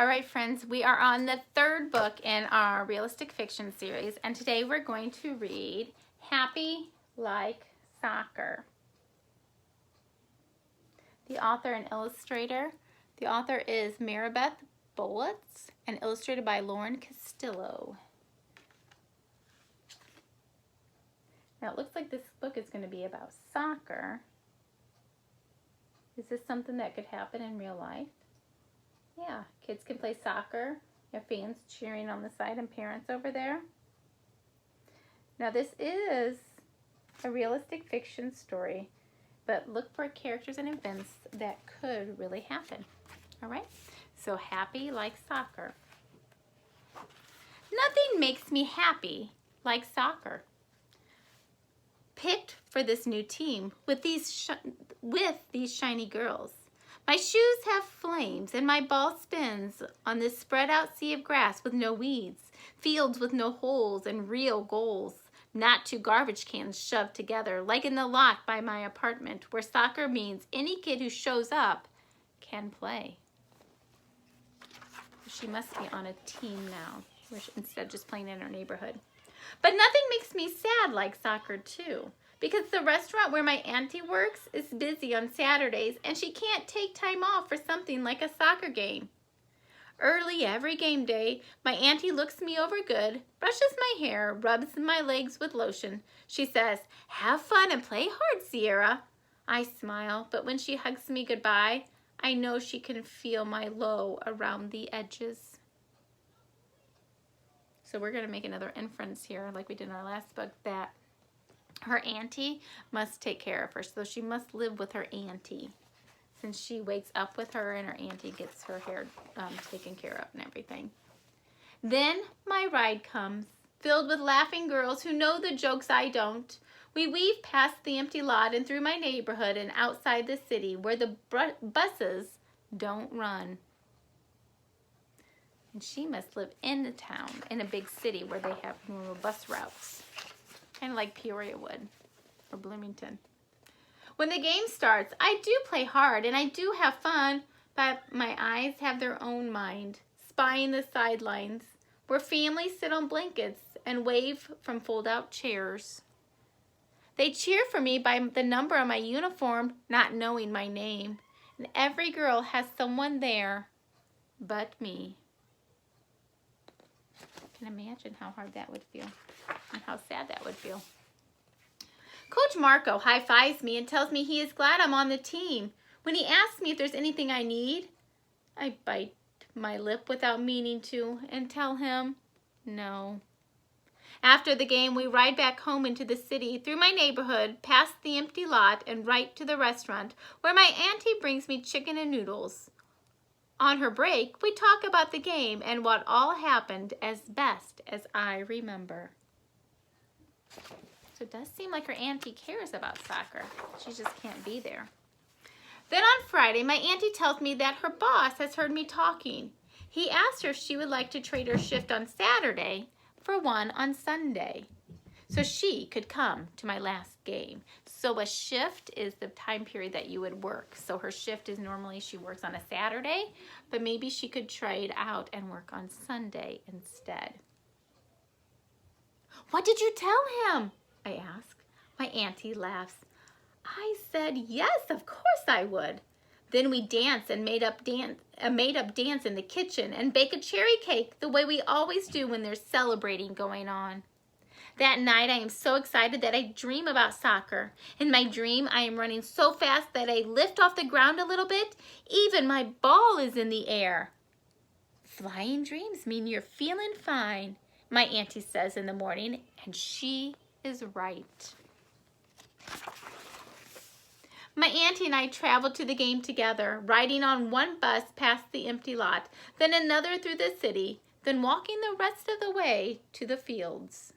All right, friends, we are on the third book in our realistic fiction series, and today we're going to read Happy Like Soccer. The author and illustrator. The author is Maribeth Bolitz and illustrated by Lauren Castillo. Now, it looks like this book is going to be about soccer. Is this something that could happen in real life? Yeah, kids can play soccer. You have fans cheering on the side and parents over there. Now, this is a realistic fiction story, but look for characters and events that could really happen. All right, so Happy Like Soccer. Nothing makes me happy like soccer. Picked for this new team with these shiny girls. My shoes have flames and my ball spins on this spread out sea of grass with no weeds, fields with no holes and real goals, not two garbage cans shoved together like in the lot by my apartment where soccer means any kid who shows up can play. She must be on a team now instead of just playing in her neighborhood. But nothing makes me sad like soccer too. Because the restaurant where my auntie works is busy on Saturdays and she can't take time off for something like a soccer game. Early every game day, my auntie looks me over good, brushes my hair, rubs my legs with lotion. She says, "Have fun and play hard, Sierra." I smile, but when she hugs me goodbye, I know she can feel my low around the edges. So we're going to make another inference here, like we did in our last book, that her auntie must take care of her. So she must live with her auntie since she wakes up with her and her auntie gets her hair taken care of and everything. Then my ride comes, filled with laughing girls who know the jokes I don't. We weave past the empty lot and through my neighborhood and outside the city where the buses don't run. And she must live in the town, in a big city where they have normal bus routes. Kind of like Peoria would, or Bloomington. When the game starts, I do play hard and I do have fun, but my eyes have their own mind, spying the sidelines, where families sit on blankets and wave from fold-out chairs. They cheer for me by the number on my uniform, not knowing my name. And every girl has someone there but me. I can imagine how hard that would feel and how sad that would feel. Coach Marco high-fives me and tells me he is glad I'm on the team. When he asks me if there's anything I need, I bite my lip without meaning to and tell him no. After the game, we ride back home into the city, through my neighborhood, past the empty lot, and right to the restaurant, where my auntie brings me chicken and noodles. On her break, we talk about the game and what all happened as best as I remember. So it does seem like her auntie cares about soccer. She just can't be there. Then on Friday, my auntie tells me that her boss has heard me talking. He asked her if she would like to trade her shift on Saturday for one on Sunday, so she could come to my last game. So a shift is the time period that you would work. So her shift is normally she works on a Saturday, but maybe she could trade out and work on Sunday instead. What did you tell him? I ask. My auntie laughs. I said, yes, of course I would. Then we dance and made up dance in the kitchen and bake a cherry cake the way we always do when there's celebrating going on. That night, I am so excited that I dream about soccer. In my dream, I am running so fast that I lift off the ground a little bit. Even my ball is in the air. Flying dreams mean you're feeling fine, my auntie says in the morning, and she is right. My auntie and I traveled to the game together, riding on one bus past the empty lot, then another through the city, then walking the rest of the way to the fields.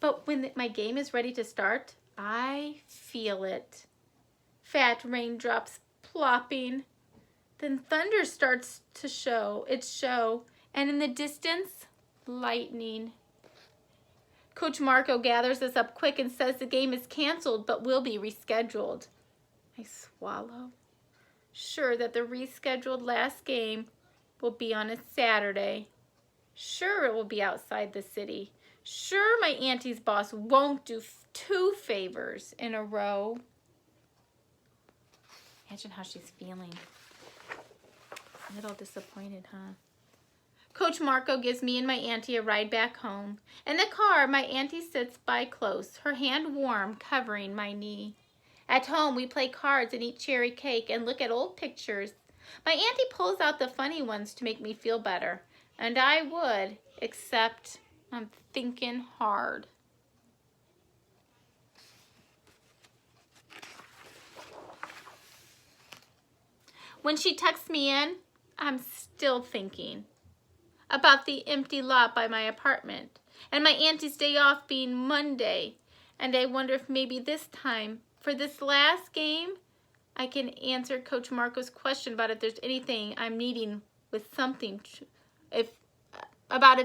But when my game is ready to start, I feel it. Fat raindrops plopping. Then thunder starts to show its show, and in the distance, lightning. Coach Marco gathers us up quick and says the game is canceled but will be rescheduled. I swallow, sure that the rescheduled last game will be on a Saturday. Sure it will be outside the city. Sure my auntie's boss won't do 2 favors in a row. Imagine how she's feeling. A little disappointed, huh? Coach Marco gives me and my auntie a ride back home. In the car, my auntie sits by close, her hand warm, covering my knee. At home, we play cards and eat cherry cake and look at old pictures. My auntie pulls out the funny ones to make me feel better. And I would, except I'm thinking hard. When she tucks me in, I'm still thinking about the empty lot by my apartment and my auntie's day off being Monday. And I wonder if maybe this time, for this last game, I can answer Coach Marco's question about if there's anything I'm needing with something, if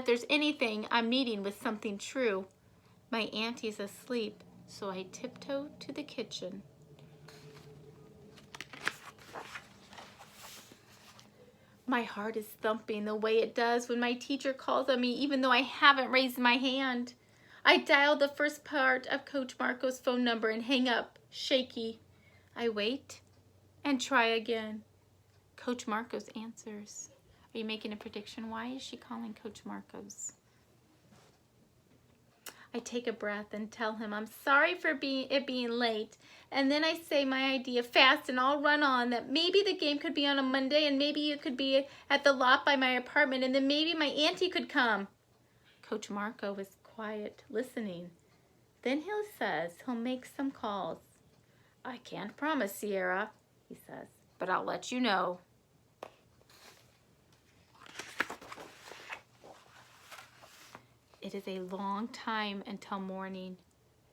there's anything I'm needing with something true. My auntie's asleep, so I tiptoe to the kitchen. My heart is thumping the way it does when my teacher calls on me, even though I haven't raised my hand. I dial the first part of Coach Marco's phone number and hang up, shaky. I wait and try again. Coach Marco's answers. Are you making a prediction? Why is she calling Coach Marco's? I take a breath and tell him I'm sorry for it being late. And then I say my idea fast and I'll run on that maybe the game could be on a Monday and maybe it could be at the lot by my apartment and then maybe my auntie could come. Coach Marco is quiet, listening. Then he says he'll make some calls. I can't promise, Sierra, he says, but I'll let you know. It is a long time until morning.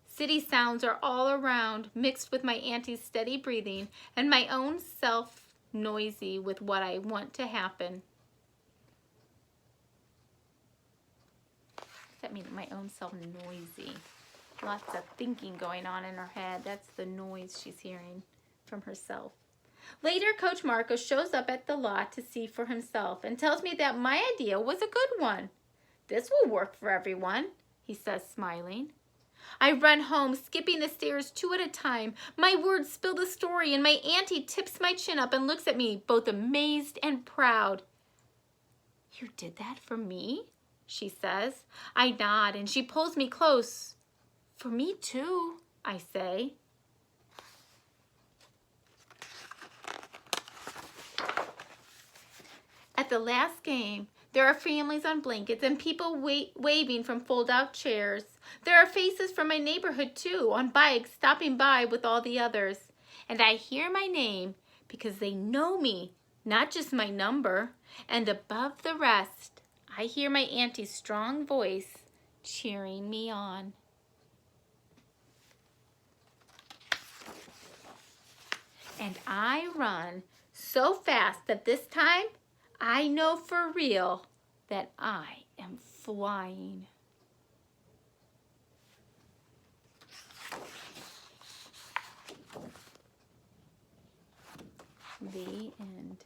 City sounds are all around, mixed with my auntie's steady breathing and my own self noisy with what I want to happen. That means my own self noisy. Lots of thinking going on in her head. That's the noise she's hearing from herself. Later, Coach Marco shows up at the lot to see for himself and tells me that my idea was a good one. This will work for everyone, he says, smiling. I run home, skipping the stairs 2 at a time. My words spill the story, and my auntie tips my chin up and looks at me, both amazed and proud. You did that for me? She says. I nod, and she pulls me close. For me too, I say. At the last game, there are families on blankets and people waving from fold-out chairs. There are faces from my neighborhood, too, on bikes, stopping by with all the others. And I hear my name because they know me, not just my number. And above the rest, I hear my auntie's strong voice cheering me on. And I run so fast that this time, I know for real that I am flying. The end.